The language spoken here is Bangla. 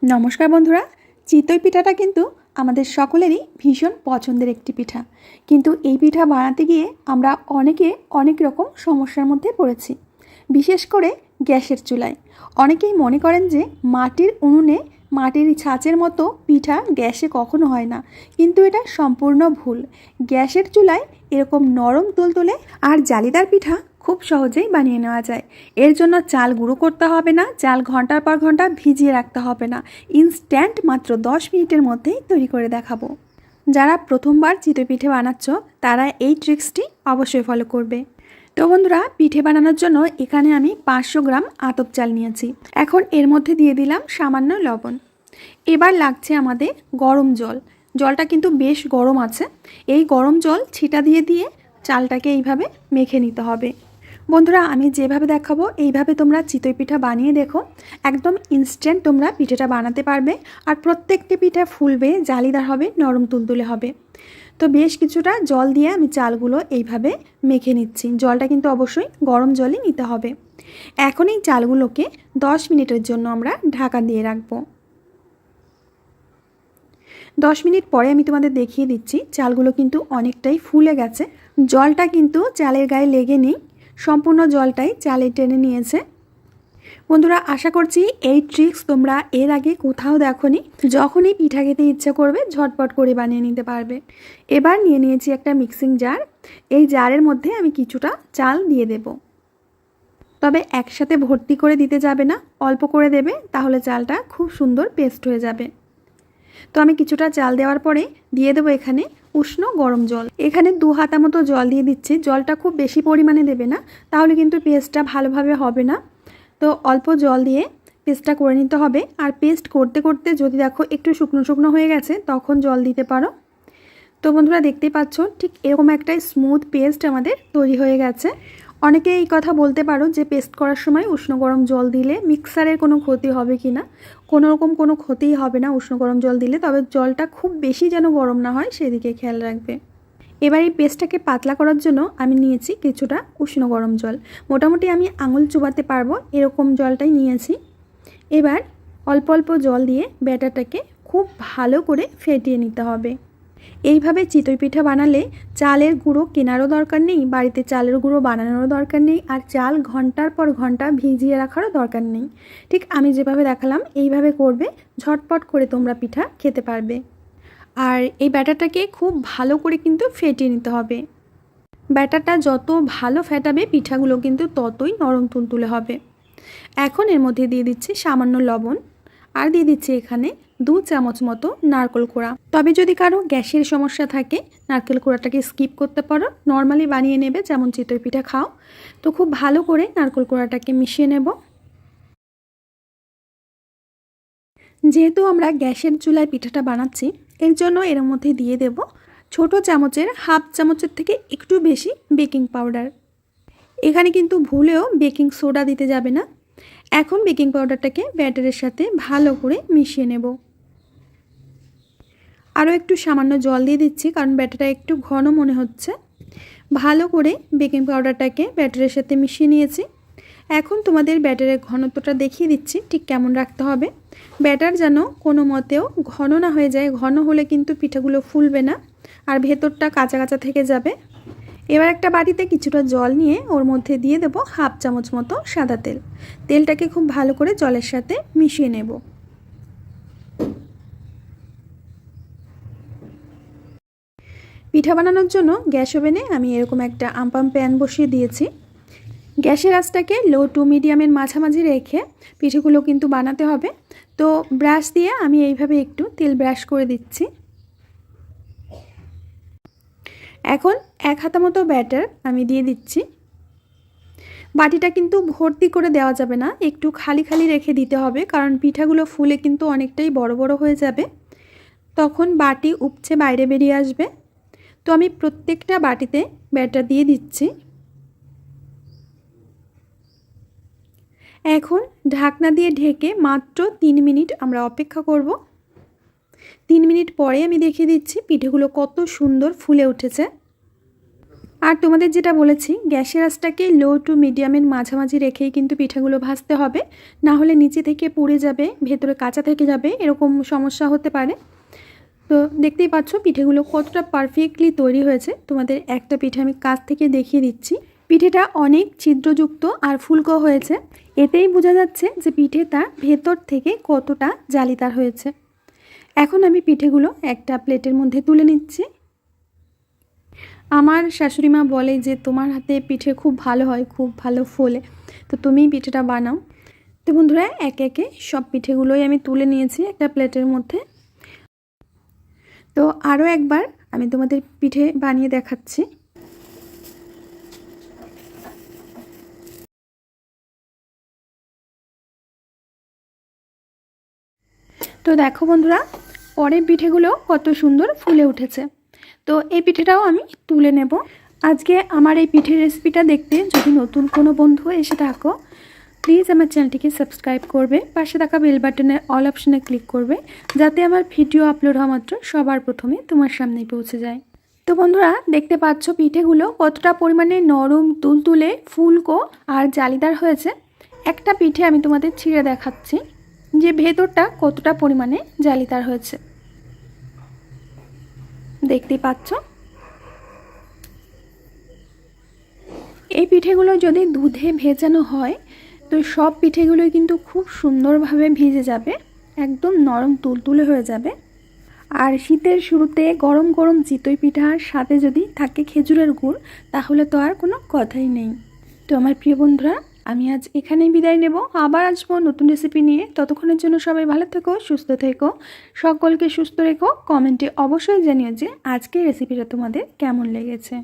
নমস্কার বন্ধুরা। চিতই পিঠাটা কিন্তু আমাদের সকলেরই ভীষণ পছন্দের একটি পিঠা, কিন্তু এই পিঠা বানাতে গিয়ে আমরা অনেক রকম সমস্যার মধ্যে পড়েছি। বিশেষ করে গ্যাসের চুলায় অনেকেই মনে করেন যে মাটির উনুনে মাটির ছাঁচের মতো পিঠা গ্যাসে কখনো হয় না, কিন্তু এটা সম্পূর্ণ ভুল। গ্যাসের চুলায় এরকম নরম তুলতুলে আর জালিদার পিঠা খুব সহজেই বানিয়ে নেওয়া যায়। এর জন্য চাল গুঁড়ো করতে হবে না, চাল ঘন্টার পর ঘন্টা ভিজিয়ে রাখতে হবে না, ইনস্ট্যান্ট মাত্র 10 মিনিটের মধ্যেই তৈরি করে দেখাবো। যারা প্রথমবার চিতই পিঠে বানাচ্ছ তারা এই ট্রিক্সটি অবশ্যই ফলো করবে। তো বন্ধুরা, পিঠে বানানোর জন্য এখানে আমি 500 গ্রাম আতপ চাল নিয়েছি। এখন এর মধ্যে দিয়ে দিলাম সামান্য লবণ। এবার লাগছে আমাদের গরম জল। জলটা কিন্তু বেশ গরম আছে। এই গরম জল ছিটা দিয়ে দিয়ে চালটাকে এইভাবে মেখে নিতে হবে। বন্ধুরা, আমি যেভাবে দেখাবো এইভাবে তোমরা চিতই পিঠা বানিয়ে দেখো, একদম ইনস্ট্যান্ট তোমরা পিঠেটা বানাতে পারবে। আর প্রত্যেকটি পিঠা ফুলবে, জালিদার হবে, নরম তুলতুলে হবে। তো বেশ কিছুটা জল দিয়ে আমি চালগুলো এইভাবে মেখে নিচ্ছি। জলটা কিন্তু অবশ্যই গরম জলই নিতে হবে। এখন এই চালগুলোকে 10 মিনিটের জন্য আমরা ঢাকা দিয়ে রাখবো। 10 মিনিট পরে আমি তোমাদের দেখিয়ে দিচ্ছি চালগুলো কিন্তু অনেকটাই ফুলে গেছে। জলটা কিন্তু চালের গায়ে লেগে নেই, সম্পূর্ণ জলটাই চালে টেনে নিয়েছে। বন্ধুরা, আশা করছি এই ট্রিক্স তোমরা এর আগে কোথাও দেখোনি। যখনই পিঠা খেতে ইচ্ছা করবে ঝটপট করে বানিয়ে নিতে পারবে। এবার নিয়ে নিয়েছি একটা মিক্সিং জার। এই জারের মধ্যে আমি কিছুটা চাল দিয়ে দেব, তবে একসাথে ভর্তি করে দিতে যাবে না, অল্প করে দেবে, তাহলে চালটা খুব সুন্দর পেস্ট হয়ে যাবে। তো আমি কিছুটা চাল দেওয়ার পরে দিয়ে দেবো এখানে উষ্ণ গরম জল। এখানে 2 হাতা মতো জল দিয়ে দিচ্ছি। জলটা খুব বেশি পরিমাণে দেবে না, তাহলে কিন্তু পেস্টটা ভালোভাবে হবে না। তো অল্প জল দিয়ে পেস্টটা করে নিতে হবে। আর পেস্ট করতে করতে যদি দেখো একটু শুকনো শুকনো হয়ে গেছে তখন জল দিতে পারো। তো বন্ধুরা, দেখতেই পাচ্ছ ঠিক এরকম একটা স্মুথ পেস্ট আমাদের তৈরি হয়ে গেছে। অনেকে এই কথা বলতে পারো যে পেস্ট করার সময় উষ্ণ গরম জল দিলে মিক্সারের কোনো ক্ষতি হবে কি না। কোনো রকম কোনো ক্ষতিই হবে না উষ্ণ গরম জল দিলে, তবে জলটা খুব বেশি যেন গরম না হয় সেদিকে খেয়াল রাখবে। এবার এই পেস্টটাকে পাতলা করার জন্য আমি নিয়েছি কিছুটা উষ্ণ গরম জল। মোটামুটি আমি আঙুল চুবাতে পারবো এরকম জলটাই নিয়েছি। এবার অল্প অল্প জল দিয়ে ব্যাটারটাকে খুব ভালো করে ফেটিয়ে নিতে হবে। এইভাবে চিতই পিঠা বানালে চালের গুঁড়ো কেনারও দরকার নেই, বাড়িতে চালের গুঁড়ো বানানোরও দরকার নেই, আর চাল ঘন্টার পর ঘন্টা ভিজিয়ে রাখারও দরকার নেই। ঠিক আমি যেভাবে দেখালাম এইভাবে করবে, ঝটপট করে তোমরা পিঠা খেতে পারবে। আর এই ব্যাটারটাকে খুব ভালো করে কিন্তু ফেটিয়ে নিতে হবে। ব্যাটারটা যত ভালো ফেটাবে পিঠাগুলো কিন্তু ততই নরম তুলতুলে হবে। এখন এর মধ্যে দিয়ে দিচ্ছি সামান্য লবণ, আর দিয়ে দিচ্ছি এখানে 2 চামচ মতো নারকেল কোড়া। তবে যদি কারো গ্যাসের সমস্যা থাকে নারকেল কোড়াটাকে স্কিপ করতে পারো, নর্মালি বানিয়ে নেবে যেমন চিতই পিঠা খাও। তো খুব ভালো করে নারকেল কোড়াটাকে মিশিয়ে নেব। যেহেতু আমরা গ্যাসের চুলায় পিঠাটা বানাচ্ছি, এর জন্য এর মধ্যে দিয়ে দেব ছোট চামচের হাফ চামচের থেকে একটু বেশি বেকিং পাউডার। এখানে কিন্তু ভুলেও বেকিং সোডা দিতে যাবে না। এখন বেকিং পাউডারটাকে ব্যাটারের সাথে ভালো করে মিশিয়ে নেব। আরও একটু সামান্য জল দিয়ে দিচ্ছি, কারণ ব্যাটারটা একটু ঘন মনে হচ্ছে। ভালো করে বেকিং পাউডারটাকে ব্যাটারের সাথে মিশিয়ে নিয়েছি। এখন তোমাদের ব্যাটারের ঘনত্বটা দেখিয়ে দিচ্ছি ঠিক কেমন রাখতে হবে। ব্যাটার যেন কোনো মতেও ঘন না হয়ে যায়, ঘন হলে কিন্তু পিঠাগুলো ফুলবে না আর ভেতরটা কাঁচা কাঁচা থেকে যাবে। এবার একটা বাটিতে কিছুটা জল নিয়ে ওর মধ্যে দিয়ে দেব হাফ চামচ মতো সাদা তেল। তেলটাকে খুব ভালো করে জলের সাথে মিশিয়ে নেব। পিঠা বানানোর জন্য গ্যাস ওভেনে আমি এরকম একটা আমপাম প্যান বসিয়ে দিয়েছি। গ্যাসের আঁচটাকে লো টু মিডিয়ামের মাঝামাঝি রেখে পিঠেগুলো কিন্তু বানাতে হবে। তো ব্রাশ দিয়ে আমি এইভাবে একটু তেল ব্রাশ করে দিচ্ছি। এখন 1 হাতা মতো ব্যাটার আমি দিয়ে দিচ্ছি। বাটিটা কিন্তু ভর্তি করে দেওয়া যাবে না, একটু খালি খালি রেখে দিতে হবে, কারণ পিঠাগুলো ফুলে কিন্তু অনেকটাই বড় বড় হয়ে যাবে, তখন বাটি উপচে বাইরে বেরিয়ে আসবে। তো আমি প্রত্যেকটা বাটিতে ব্যাটার দিয়ে দিচ্ছি। এখন ঢাকনা দিয়ে ঢেকে মাত্র 3 মিনিট আমরা অপেক্ষা করব। 3 মিনিট পরে আমি দেখিয়ে দিচ্ছি পিঠেগুলো কত সুন্দর ফুলে উঠেছে। আর তোমাদের যেটা বলেছি, গ্যাসের আঁচটাকে লো টু মিডিয়ামের মাঝামাঝি রেখেই কিন্তু পিঠাগুলো ভাজতে হবে, না হলে নিচে থেকে পুড়ে যাবে, ভেতরে কাঁচা থেকে যাবে, এরকম সমস্যা হতে পারে। তো দেখতেই পাচ্ছ পিঠেগুলো কতটা পারফেক্টলি তৈরি হয়েছে। তোমাদের একটা পিঠে আমি কাছ থেকে দেখিয়ে দিচ্ছি। পিঠেটা অনেক ছিদ্রযুক্ত আর ফুলকো হয়েছে, এতেই বোঝা যাচ্ছে যে পিঠেটা ভেতর থেকে কতটা জালিদার হয়েছে। এখন আমি পিঠেগুলো একটা প্লেটের মধ্যে তুলে নিচ্ছি। আমার শাশুড়ি মা বলে যে তোমার হাতে পিঠে খুব ভালো হয়, খুব ভালো ফোলে, তো তুমিই পিঠেটা বানাও। তো বন্ধুরা, একে একে সব পিঠেগুলোই আমি তুলে নিয়েছি একটা প্লেটের মধ্যে। তো আরও একবার আমি তোমাদের পিঠে বানিয়ে দেখাচ্ছি। তো দেখো বন্ধুরা, পরের পিঠেগুলো কত সুন্দর ফুলে উঠেছে। তো এই পিঠেটাও আমি তুলে নেব। আজকে আমার এই পিঠের রেসিপিটা দেখতে যদি নতুন কোনো বন্ধু এসে থাকো, প্লিজ আমার চ্যানেলটিকে সাবস্ক্রাইব করবে, পাশে থাকা বেল বাটনের অল অপশনে ক্লিক করবে, যাতে আমার ভিডিও আপলোড হওয়া মাত্র সবার প্রথমে তোমার সামনেই পৌঁছে যায়। তো বন্ধুরা, দেখতে পাচ্ছ পিঠেগুলো কতটা পরিমাণে নরম, তুলতুলে, ফুলকো আর জালিদার হয়েছে। একটা পিঠে আমি তোমাদের ছিঁড়ে দেখাচ্ছি যে ভেতরটা কতটা পরিমাণে জালিদার হয়েছে। দেখতেই পাচ্ছ। এই পিঠেগুলো যদি দুধে ভেজানো হয় তো সব পিঠেগুলোই কিন্তু খুব সুন্দরভাবে ভিজে যাবে, একদম নরম তুলতুলে হয়ে যাবে। আর শীতের শুরুতে গরম গরম চিতই পিঠার সাথে যদি থাকে খেজুরের গুড়, তাহলে তো আর কোনো কথাই নেই। তো আমার প্রিয় বন্ধুরা, আমি আজ এখানেই বিদায় নেব। আবার আসবো নতুন রেসিপি নিয়ে। ততক্ষণের জন্য সবাই ভালো থেকো, সুস্থ থেকো, সকলকে সুস্থ রেখো। কমেন্টে অবশ্যই জানিও যে আজকের রেসিপিটা তোমাদের কেমন লেগেছে।